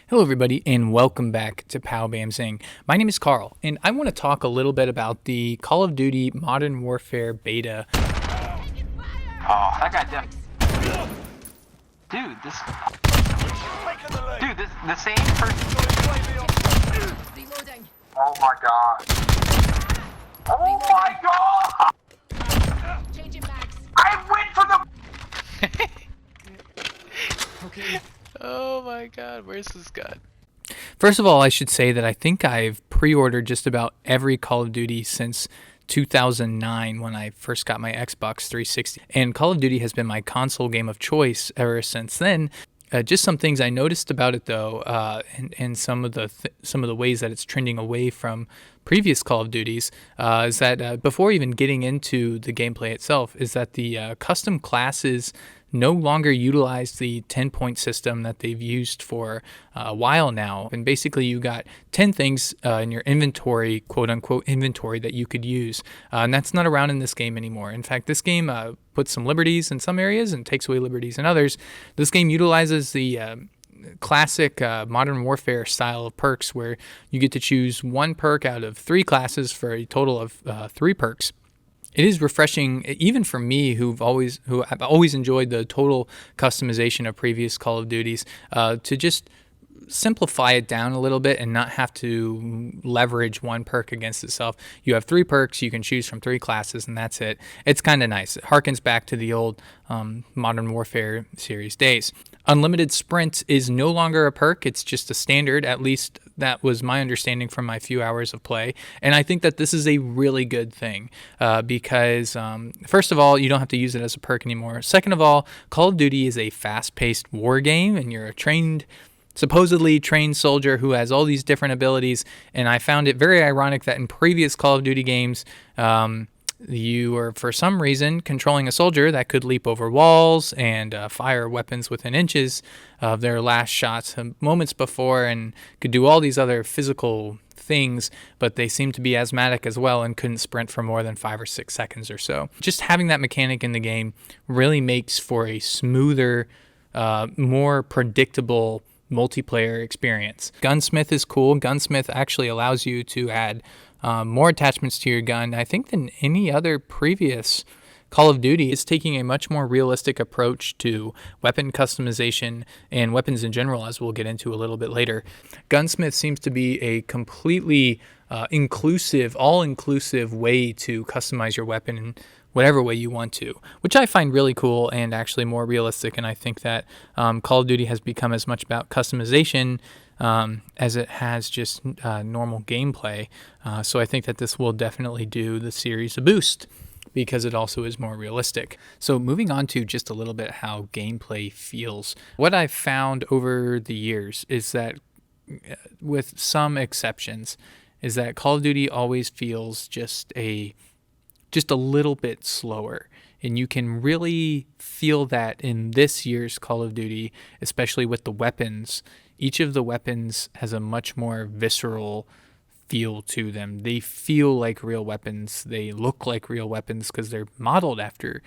Hello, everybody, and welcome back to Pow Bam Zing. My name is Carl, and I want to talk a little bit about the Call of Duty Modern Warfare beta. Oh, that guy Dude, the same person. Oh my god. Oh my god! Changing mags. I went for the. Okay. Oh my god, where's this gun? First of all, I should say that I think I've pre-ordered just about every Call of Duty since 2009 when I first got my Xbox 360. And Call of Duty has been my console game of choice ever since then. Just some things I noticed about it, though, and some of the ways that it's trending away from previous Call of Duties, is that before even getting into the gameplay itself, is that the custom classes no longer utilize the 10-point system that they've used for a while now. And basically, you got 10 things in your inventory, quote-unquote inventory, that you could use. And that's not around in this game anymore. In fact, this game puts some liberties in some areas and takes away liberties in others. This game utilizes the classic Modern Warfare style of perks, where you get to choose one perk out of 3 classes for a total of 3 perks. It is refreshing, even for me, who have always enjoyed the total customization of previous Call of Duties, to just simplify it down a little bit and not have to leverage one perk against itself. You have 3 perks, you can choose from 3 classes, and that's it. It's kind of nice. It harkens back to the old Modern Warfare series days. Unlimited Sprint is no longer a perk. It's just a standard. At least that was my understanding from my few hours of play. And I think that this is a really good thing because, first of all, you don't have to use it as a perk anymore. Second of all, Call of Duty is a fast-paced war game, and you're a supposedly trained soldier who has all these different abilities. And I found it very ironic that in previous Call of Duty games, you were, for some reason, controlling a soldier that could leap over walls and fire weapons within inches of their last shots moments before, and could do all these other physical things, but they seemed to be asthmatic as well and couldn't sprint for more than 5 or 6 seconds or so. Just having that mechanic in the game really makes for a smoother, more predictable multiplayer experience. Gunsmith is cool. Gunsmith actually allows you to add more attachments to your gun, I think, than any other previous Call of Duty. Is taking a much more realistic approach to weapon customization and weapons in general, as we'll get into a little bit later. Gunsmith seems to be a completely all-inclusive way to customize your weapon in whatever way you want to, which I find really cool and actually more realistic. And I think that Call of Duty has become as much about customization as it has just normal gameplay. So I think that this will definitely do the series a boost, because it also is more realistic. So moving on to just a little bit how gameplay feels. What I've found over the years is that, with some exceptions, is that Call of Duty always feels just a little bit slower. And you can really feel that in this year's Call of Duty, especially with the weapons. Each of the weapons has a much more visceral feel to them. They feel like real weapons. They look like real weapons because they're modeled after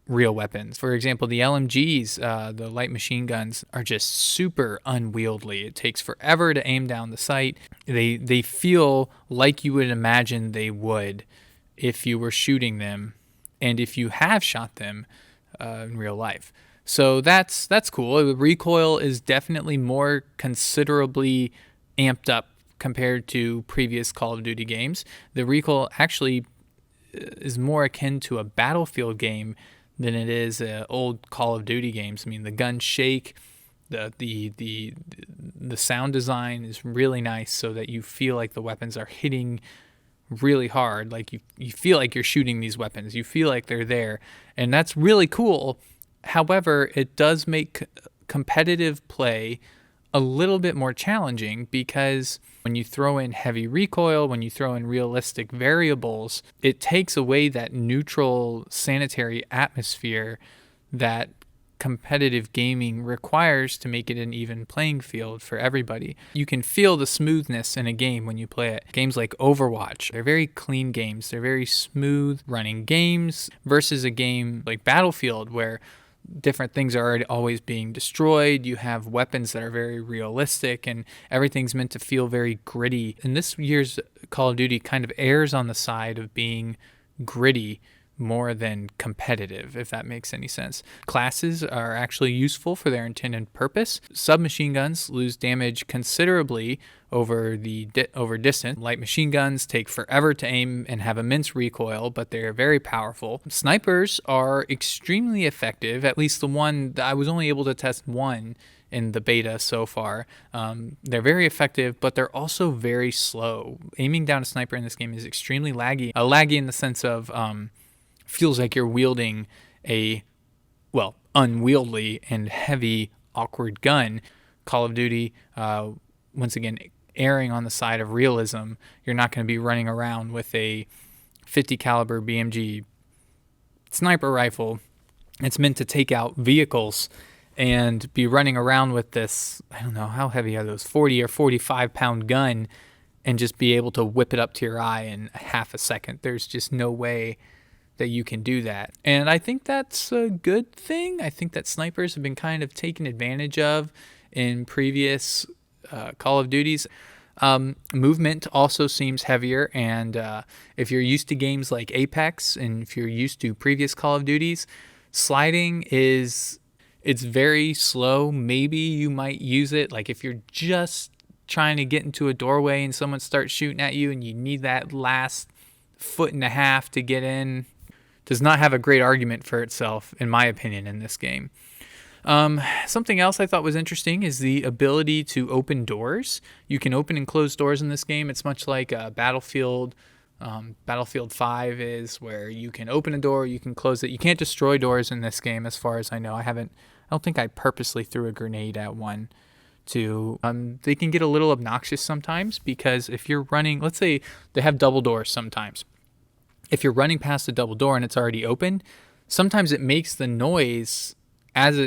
real weapons. For example, the LMGs, the light machine guns, are just super unwieldy. It takes forever to aim down the sight. They feel like you would imagine they would if you were shooting them, and if you have shot them in real life. So that's cool. The recoil is definitely more considerably amped up compared to previous Call of Duty games. The recoil actually is more akin to a Battlefield game than it is old Call of Duty games. I mean, the guns shake. The sound design is really nice, so that you feel like the weapons are hitting really hard. Like you feel like you're shooting these weapons. You feel like they're there, and that's really cool. However, it does make competitive play a little bit more challenging, because when you throw in heavy recoil, when you throw in realistic variables, it takes away that neutral, sanitary atmosphere that competitive gaming requires to make it an even playing field for everybody. You can feel the smoothness in a game when you play it. Games like Overwatch, they're very clean games. They're very smooth running games, versus a game like Battlefield, where different things are always being destroyed. You have weapons that are very realistic, and everything's meant to feel very gritty. And this year's Call of Duty kind of errs on the side of being gritty more than competitive, if that makes any sense. Classes are actually useful for their intended purpose. Submachine guns lose damage considerably over distance. Light machine guns take forever to aim and have immense recoil, but they're very powerful. Snipers are extremely effective, at least the one that I was only able to test one in the beta so far. They're very effective, but they're also very slow. Aiming down a sniper in this game is extremely laggy. Laggy in the sense of feels like you're wielding a, well, unwieldy and heavy, awkward gun. Call of Duty, once again, erring on the side of realism. You're not going to be running around with a 50 caliber BMG sniper rifle. It's meant to take out vehicles and be running around with this, I don't know, how heavy are those, 40 or 45 pound gun, and just be able to whip it up to your eye in half a second. There's just no way that you can do that. And I think that's a good thing. I think that snipers have been kind of taken advantage of in previous Call of Duties. Movement also seems heavier, and if you're used to games like Apex, and if you're used to previous Call of Duties, sliding it's very slow. Maybe you might use it, like if you're just trying to get into a doorway and someone starts shooting at you and you need that last foot and a half to get in. Does not have a great argument for itself, in my opinion, in this game. Something else I thought was interesting is the ability to open doors. You can open and close doors in this game. It's much like Battlefield 5 is, where you can open a door, you can close it. You can't destroy doors in this game, as far as I know. I don't think I purposely threw a grenade at one. They can get a little obnoxious sometimes, because if you're running, let's say they have double doors sometimes. If you're running past a double door and it's already open, sometimes it makes the noise as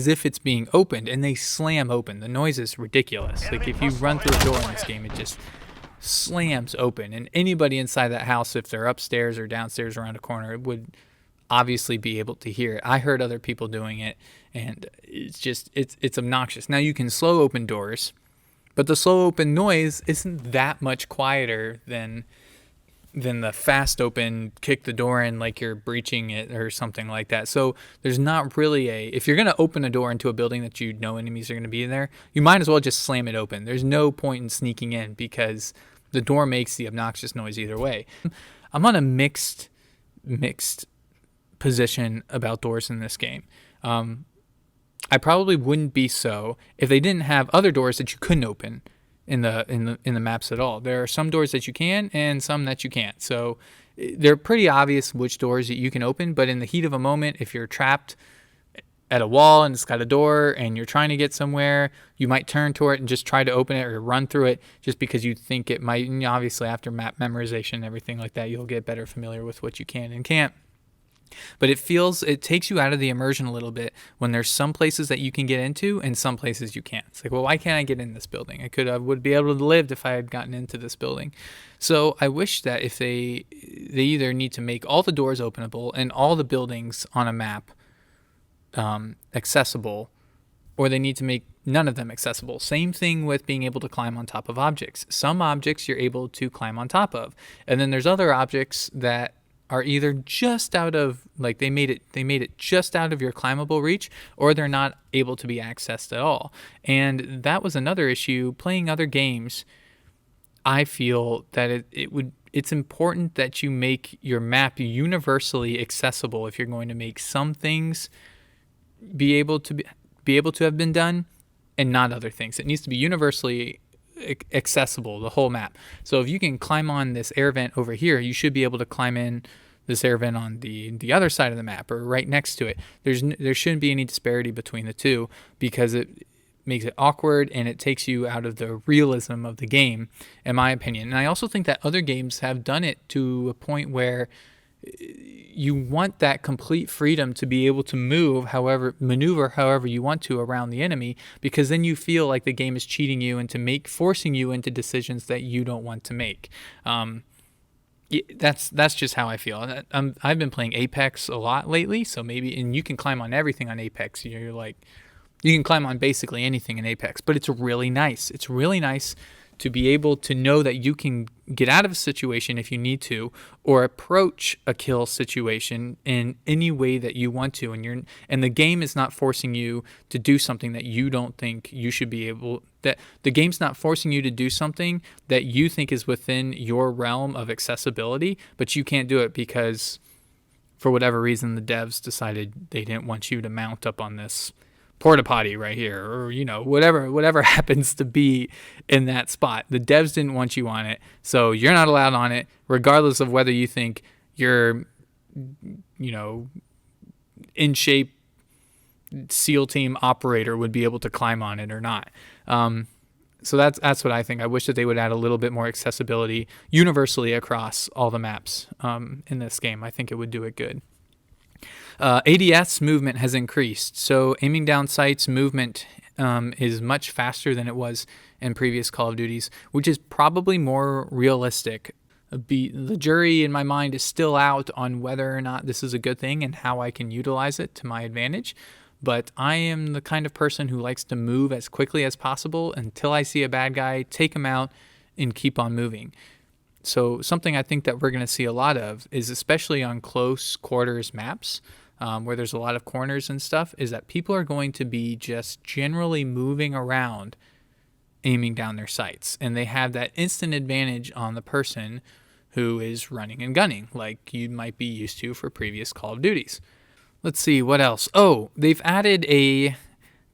if it's being opened, and they slam open. The noise is ridiculous. Like if you run through a door in this game, it just slams open, and anybody inside that house, if they're upstairs or downstairs around a corner, would obviously be able to hear it. I heard other people doing it, and it's obnoxious. Now you can slow open doors, but the slow open noise isn't that much quieter than the fast open, kick the door in like you're breaching it or something like that. So there's not really if you're going to open a door into a building that you know enemies are going to be in there, you might as well just slam it open. There's no point in sneaking in, because the door makes the obnoxious noise either way. I'm on a mixed position about doors in this game. I probably wouldn't be so if they didn't have other doors that you couldn't open in the maps at all. There are some doors that you can and some that you can't. So they're pretty obvious which doors that you can open, but in the heat of a moment, if you're trapped at a wall and it's got a door and you're trying to get somewhere, you might turn toward it and just try to open it or run through it just because you think it might. And obviously after map memorization and everything like that, you'll get better familiar with what you can and can't. But it takes you out of the immersion a little bit when there's some places that you can get into and some places you can't. It's like, well, why can't I get in this building? I would be able to live if I had gotten into this building. So I wish that if they either need to make all the doors openable and all the buildings on a map accessible, or they need to make none of them accessible. Same thing with being able to climb on top of objects. Some objects you're able to climb on top of, and then there's other objects that are either just out of, like, they made it just out of your climbable reach, or they're not able to be accessed at all. And that was another issue. Playing other games, I feel that it's important that you make your map universally accessible if you're going to make some things be able to have been done and not other things. It needs to be universally accessible, the whole map. So if you can climb on this air vent over here, you should be able to climb in this air vent on the other side of the map or right next to it. There shouldn't be any disparity between the two, because it makes it awkward and it takes you out of the realism of the game, in my opinion. And I also think that other games have done it to a point where you want that complete freedom to be able to maneuver however you want to around the enemy, because then you feel like the game is cheating you into forcing you into decisions that you don't want to make. Yeah, that's just how I feel. I've been playing Apex a lot lately, so maybe, and you can climb on everything on Apex. You're like, you can climb on basically anything in Apex, but it's really nice. It's really nice to be able to know that you can get out of a situation if you need to, or approach a kill situation in any way that you want to, and the game is not forcing you to do something that you don't think you should be able. That the game's not forcing you to do something that you think is within your realm of accessibility, but you can't do it because, for whatever reason, the devs decided they didn't want you to mount up on this porta potty right here, or whatever happens to be in that spot. The devs didn't want you on it, so you're not allowed on it, regardless of whether you think you're in shape SEAL team operator would be able to climb on it or not. So that's what I think. I wish that they would add a little bit more accessibility universally across all the maps in this game. I think it would do it good. ADS movement has increased, so aiming down sights movement is much faster than it was in previous Call of Duties, which is probably more realistic. The jury in my mind is still out on whether or not this is a good thing and how I can utilize it to my advantage, but I am the kind of person who likes to move as quickly as possible until I see a bad guy, take him out, and keep on moving. So something I think that we're going to see a lot of is, especially on close quarters maps, where there's a lot of corners and stuff, is that people are going to be just generally moving around aiming down their sights, and they have that instant advantage on the person who is running and gunning, like you might be used to for previous Call of Duties. Let's see, what else? Oh, they've added a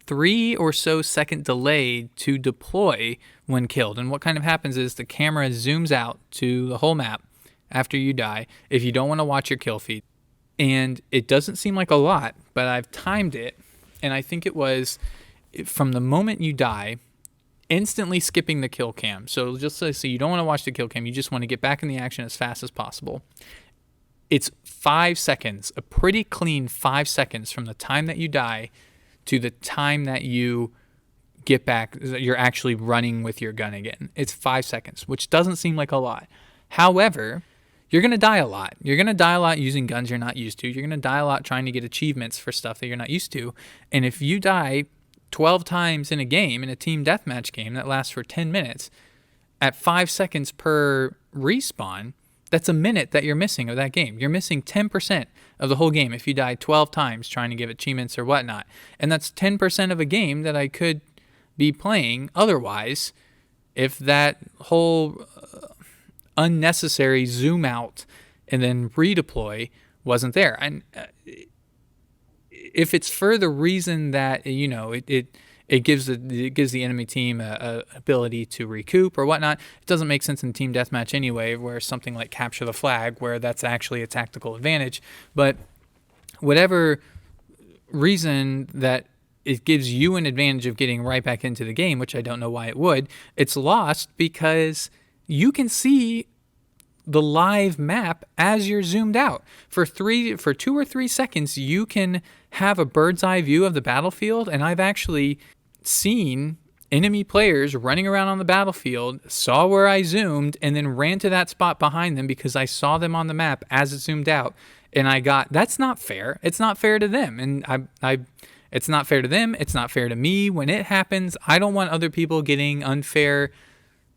3 or so second delay to deploy when killed. And what kind of happens is the camera zooms out to the whole map after you die if you don't want to watch your kill feed. And it doesn't seem like a lot, but I've timed it, and I think it was from the moment you die, instantly skipping the kill cam. So just so you don't want to watch the kill cam, you just want to get back in the action as fast as possible. It's 5 seconds, a pretty clean 5 seconds from the time that you die to the time that you get back, you're actually running with your gun again. It's 5 seconds, which doesn't seem like a lot. However, you're going to die a lot. You're going to die a lot using guns you're not used to. You're going to die a lot trying to get achievements for stuff that you're not used to. And if you die 12 times in a game, in a team deathmatch game that lasts for 10 minutes, at 5 seconds per respawn, that's a minute that you're missing of that game. You're missing 10% of the whole game if you die 12 times trying to give achievements or whatnot. And that's 10% of a game that I could be playing otherwise if that whole unnecessary zoom out and then redeploy wasn't there. And if it's for the reason that it gives the enemy team a ability to recoup or whatnot, it doesn't make sense in team deathmatch anyway, where something like capture the flag, where that's actually a tactical advantage. But whatever reason that it gives you an advantage of getting right back into the game, which I don't know why it would, it's lost because you can see the live map as you're zoomed out. For 2 or 3 seconds, you can have a bird's eye view of the battlefield, and I've actually seen enemy players running around on the battlefield, saw where I zoomed, and then ran to that spot behind them because I saw them on the map as it zoomed out. And that's not fair. It's not fair to them. And it's not fair to them. It's not fair to me when it happens. I don't want other people getting unfair.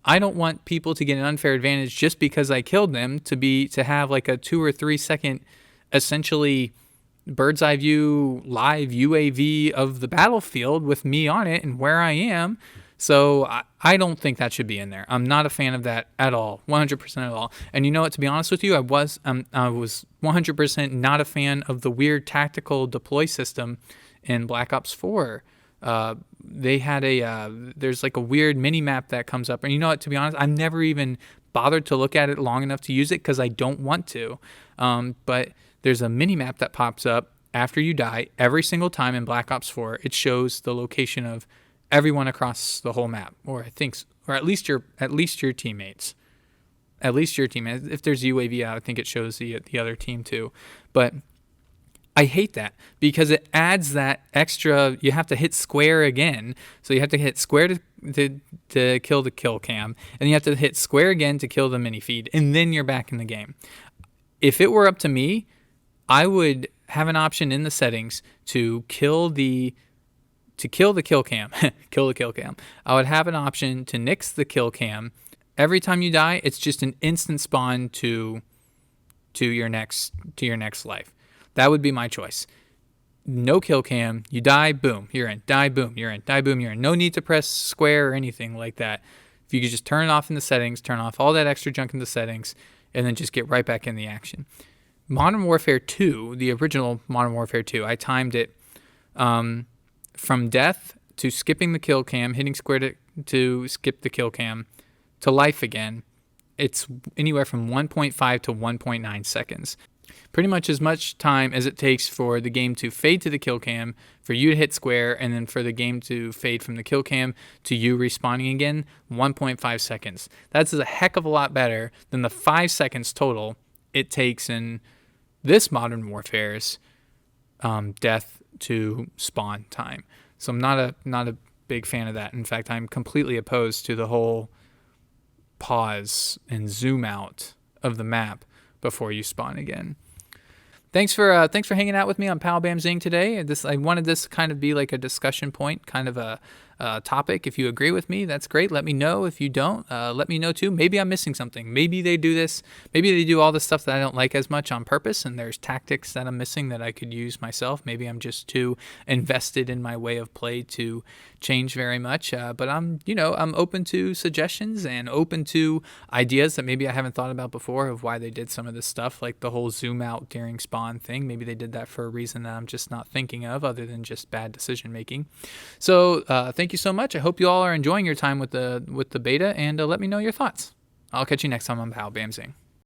I don't want people to get an unfair advantage just because I killed them to have like a 2 or 3 second, essentially bird's eye view live UAV of the battlefield with me on it and where I am. So I don't think that should be in there. I'm not a fan of that at all, 100% at all. And you know what, to be honest with you, I was 100% not a fan of the weird tactical deploy system in Black Ops 4. They had there's like a weird mini map that comes up, and you know what, to be honest, I've never even bothered to look at it long enough to use it because I don't want to. But there's a mini map that pops up after you die every single time in Black Ops 4. It shows the location of everyone across the whole map, or at least your teammates. At least your teammates. If there's UAV out, I think it shows the other team too. But I hate that because it adds that extra, you have to hit square again. So you have to hit square to kill the kill cam, and you have to hit square again to kill the mini feed, and then you're back in the game. If it were up to me, I would have an option in the settings to kill the kill cam. Kill the kill cam. I would have an option to nix the kill cam. Every time you die, it's just an instant spawn to your next life. That would be my choice. No kill cam. You die, boom, you're in. Die, boom, you're in. Die, boom, you're in. No need to press square or anything like that. If you could just turn it off in the settings, turn off all that extra junk in the settings, and then just get right back in the action. Modern Warfare 2, the original Modern Warfare 2, I timed it from death to skipping the kill cam, hitting square to skip the kill cam, to life again. It's anywhere from 1.5 to 1.9 seconds. Pretty much as much time as it takes for the game to fade to the kill cam, for you to hit square, and then for the game to fade from the kill cam to you respawning again, 1.5 seconds. That's a heck of a lot better than the 5 seconds total it takes in this Modern Warfare's death to spawn time. So I'm not a big fan of that. In fact, I'm completely opposed to the whole pause and zoom out of the map before you spawn again. Thanks for hanging out with me on Pow Bam Zing today. I wanted this to kind of be like a discussion point, kind of a topic. If you agree with me, that's great. Let me know. If you don't, let me know too. Maybe I'm missing something. Maybe they do this. Maybe they do all the stuff that I don't like as much on purpose, and there's tactics that I'm missing that I could use myself. Maybe I'm just too invested in my way of play to change very much. But I'm open to suggestions and open to ideas that maybe I haven't thought about before of why they did some of this stuff, like the whole zoom out during spawn thing. Maybe they did that for a reason that I'm just not thinking of, other than just bad decision making. So thank you so much. I hope you all are enjoying your time with the beta, and let me know your thoughts. I'll catch you next time on Pow Bam Zing.